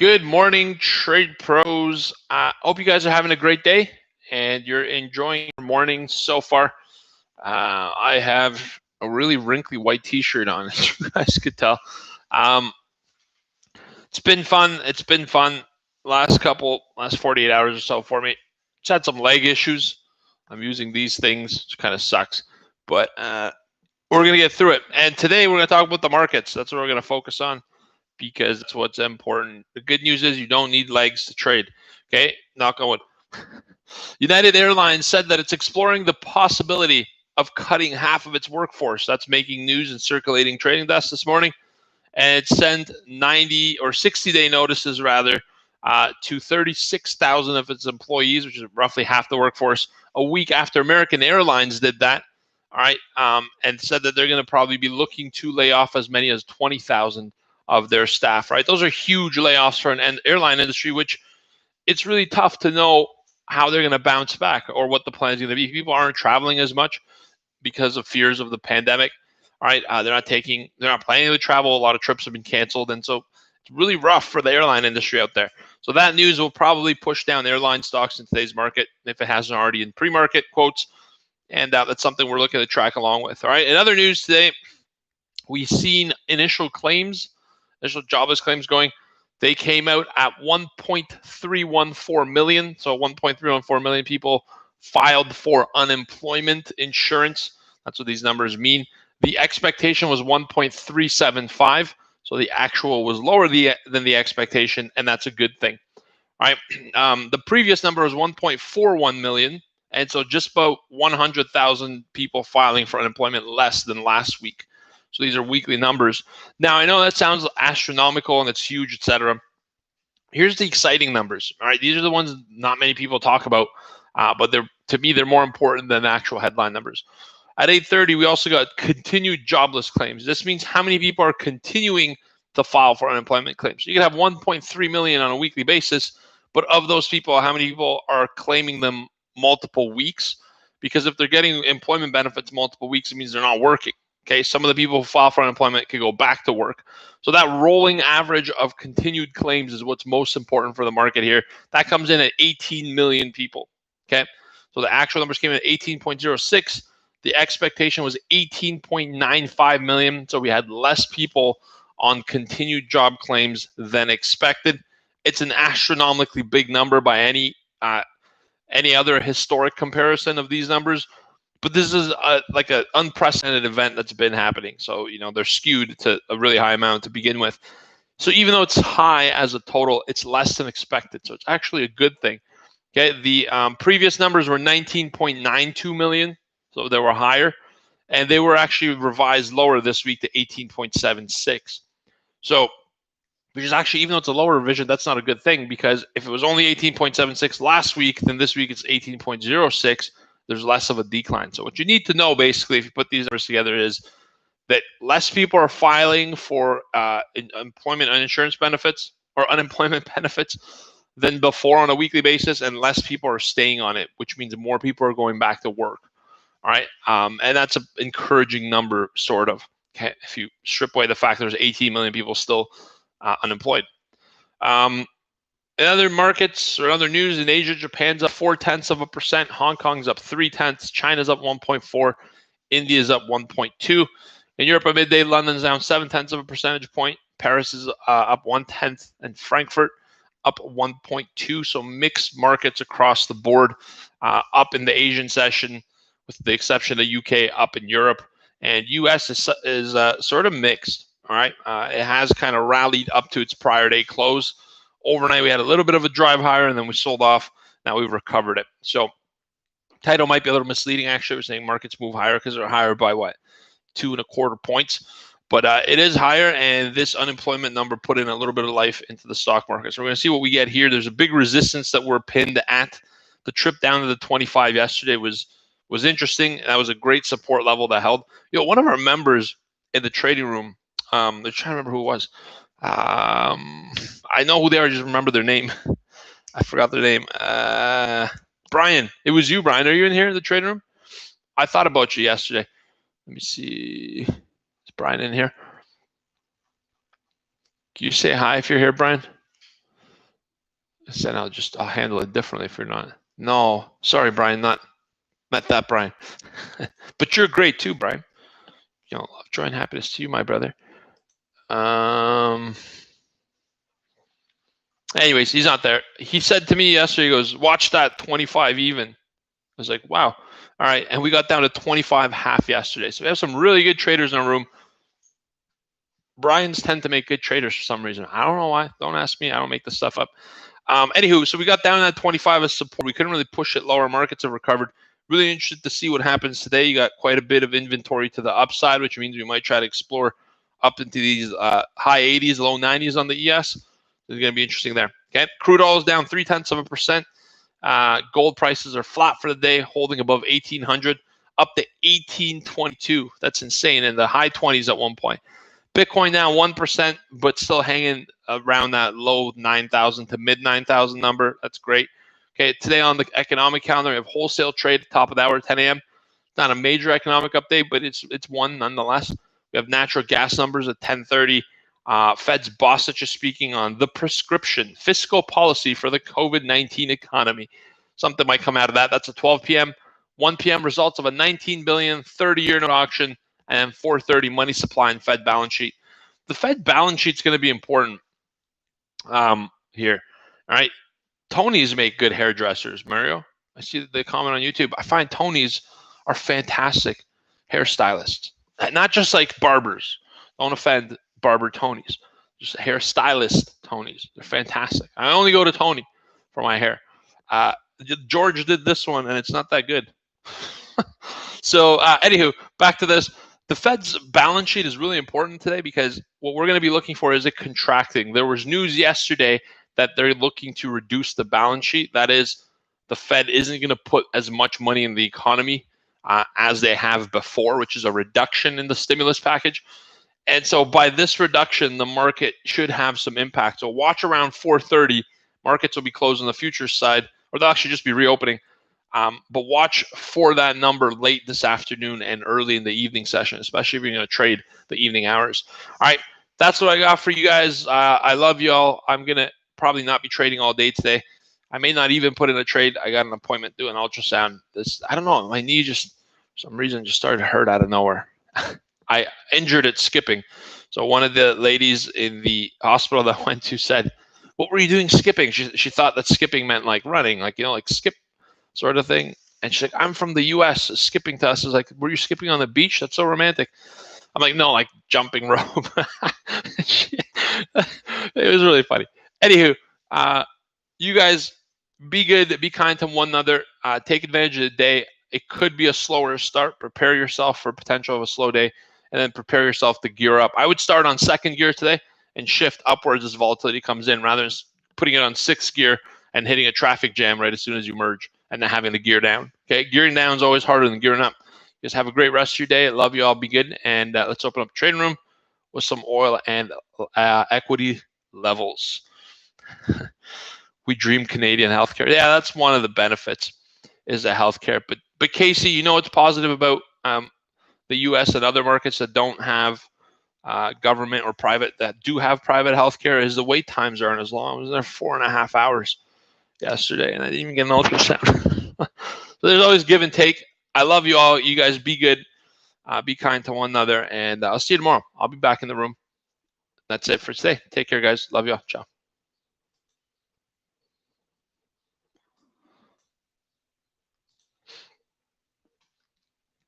Good morning, trade pros. Hope you guys are having a great day and you're enjoying your morning so far. I have a really wrinkly white t-shirt on, as you guys could tell. Um, it's been fun. It's been fun last 48 hours or so for me. Just had some leg issues. I'm using these things, which kind of sucks, but we're going to get through it. And today we're going to talk about the markets. That's what we're going to focus on, because that's what's important. The good news is you don't need legs to trade. Okay, knock on wood. United Airlines said that it's exploring the possibility of cutting half of its workforce. That's making news in circulating trading desks this morning. And it sent 90 or 60-day notices rather to 36,000 of its employees, which is roughly half the workforce, a week after American Airlines did that. All right, and said that they're going to probably be looking to lay off as many as 20,000 of their staff, right? Those are huge layoffs for an airline industry, which it's really tough to know how they're going to bounce back or what the plan is going to be. People aren't traveling as much because of fears of the pandemic, all right? They're not planning to travel. A lot of trips have been canceled, and so it's really rough for the airline industry out there. So that news will probably push down airline stocks in today's market if it hasn't already in pre-market quotes, and that's something we're looking to track along with, all right? In other news today, we've seen initial jobless claims going. They came out at 1.314 million. So 1.314 million people filed for unemployment insurance. That's what these numbers mean. The expectation was 1.375. So the actual was lower than the expectation, and that's a good thing. All right. The previous number was 1.41 million. And so just about 100,000 people filing for unemployment less than last week. So these are weekly numbers. Now, I know that sounds astronomical and it's huge, etc. Here's the exciting numbers. All right, these are the ones not many people talk about, but to me, they're more important than the actual headline numbers. At 8:30, we also got continued jobless claims. This means how many people are continuing to file for unemployment claims. You can have 1.3 million on a weekly basis, but of those people, how many people are claiming them multiple weeks? Because if they're getting employment benefits multiple weeks, it means they're not working. Okay, some of the people who file for unemployment could go back to work. So that rolling average of continued claims is what's most important for the market here. That comes in at 18 million people. Okay, so the actual numbers came in at 18.06. The expectation was 18.95 million. So we had less people on continued job claims than expected. It's an astronomically big number by any other historic comparison of these numbers. But this is like an unprecedented event that's been happening. So, they're skewed to a really high amount to begin with. So even though it's high as a total, it's less than expected. So it's actually a good thing. Okay, the previous numbers were 19.92 million. So they were higher. And they were actually revised lower this week to 18.76. So, which is actually, even though it's a lower revision, that's not a good thing, because if it was only 18.76 last week, then this week it's 18.06. There's less of a decline. So what you need to know, basically, if you put these numbers together, is that less people are filing for employment and insurance benefits or unemployment benefits than before on a weekly basis, and less people are staying on it, which means more people are going back to work. All right, and that's an encouraging number, sort of. Okay, if you strip away the fact there's 18 million people still unemployed. In other markets or other news, in Asia, Japan's up 0.4%, Hong Kong's up 0.3%, China's up 1.4%, India's up 1.2%. In Europe at midday, London's down 0.7 of a percentage point, Paris is up 0.1%, and Frankfurt up 1.2%. So mixed markets across the board, up in the Asian session, with the exception of the UK, up in Europe, and US is sort of mixed. All right, it has kind of rallied up to its prior day close. Overnight, we had a little bit of a drive higher, and then we sold off. Now we've recovered it. So title might be a little misleading, actually. We're saying markets move higher because they're higher by, 2.25 points. But it is higher, and this unemployment number put in a little bit of life into the stock market. So we're going to see what we get here. There's a big resistance that we're pinned at. The trip down to the 25 yesterday was interesting. That was a great support level that held. One of our members in the trading room, they're trying to remember who it was. I know who they are, just remember their name. I forgot their name. Brian. It was you, Brian. Are you in here in the trading room? I thought about you yesterday. Let me see. Is Brian in here? Can you say hi if you're here, Brian? said I'll handle it differently if you're not. No, sorry, Brian, not that Brian. But you're great too, Brian. You know, love, joy, and happiness to you, my brother. Anyways, he's not there. He said to me yesterday, he goes, watch that 25 even. I was like, wow. All right. And we got down to 25 half yesterday. So we have some really good traders in our room. Brian's tend to make good traders for some reason. I don't know why. Don't ask me. I don't make this stuff up. Anywho, so we got down at 25 as support. We couldn't really push it lower. Markets have recovered. Really interested to see what happens today. You got quite a bit of inventory to the upside, which means we might try to explore up into these high 80s, low 90s on the ES. It's going to be interesting there. Okay, crude oil is down 0.3%. Gold prices are flat for the day, holding above 1,800, up to 1,822. That's insane. In the high 20s at one point. Bitcoin down 1%, but still hanging around that low 9,000 to mid 9,000 number. That's great. Okay, today on the economic calendar, we have wholesale trade top of the hour, 10 a.m. Not a major economic update, but it's one nonetheless. We have natural gas numbers at 10:30. Fed's Bostic is speaking on the prescription fiscal policy for the COVID-19 economy. Something might come out of that. That's at 12 p.m. 1 p.m. results of a $19 billion 30-year note auction, and 4:30 money supply and Fed balance sheet. The Fed balance sheet is going to be important here. All right. Tony's make good hairdressers, Mario. I see the comment on YouTube. I find Tony's are fantastic hairstylists. Not just like barbers. Don't offend barber Tonys. Just hairstylist Tonys. They're fantastic. I only go to Tony for my hair. George did this one, and it's not that good. So, anywho, back to this. The Fed's balance sheet is really important today because what we're going to be looking for is it contracting. There was news yesterday that they're looking to reduce the balance sheet. That is, the Fed isn't going to put as much money in the economy as they have before, which is a reduction in the stimulus package. And so by this reduction, the market should have some impact. So watch around 4:30. Markets will be closed on the futures side, or they'll actually just be reopening. But watch for that number late this afternoon and early in the evening session, especially if you're going to trade the evening hours. All right, that's what I got for you guys. I love you all. I'm going to probably not be trading all day today. I may not even put in a trade. I got an appointment doing ultrasound. I don't know. My knee just, for some reason, just started to hurt out of nowhere. I injured it skipping. So one of the ladies in the hospital that I went to said, "What were you doing skipping?" She thought that skipping meant like running, like, you know, like skip sort of thing. And she's like, "I'm from the U.S. Skipping to us is like, were you skipping on the beach? That's so romantic." I'm like, "No, like jumping rope." It was really funny. Anywho, you guys be good, be kind to one another, take advantage of the day. It could be a slower start. Prepare yourself for potential of a slow day, and then prepare yourself to gear up. I would start on second gear today and shift upwards as volatility comes in, rather than putting it on sixth gear and hitting a traffic jam right as soon as you merge and then having to gear down. Okay, gearing down is always harder than gearing up. Just have a great rest of your day. I love you all. Be good, and let's open up a trading room with some oil and equity levels. We dream Canadian healthcare. Yeah, that's one of the benefits, is the healthcare. But Casey, you know what's positive about the U.S. and other markets that don't have government or private, that do have private healthcare, is the wait times aren't as long. I was there 4.5 hours yesterday, and I didn't even get an ultrasound. So there's always give and take. I love you all. You guys be good. Be kind to one another, and I'll see you tomorrow. I'll be back in the room. That's it for today. Take care, guys. Love you all. Ciao.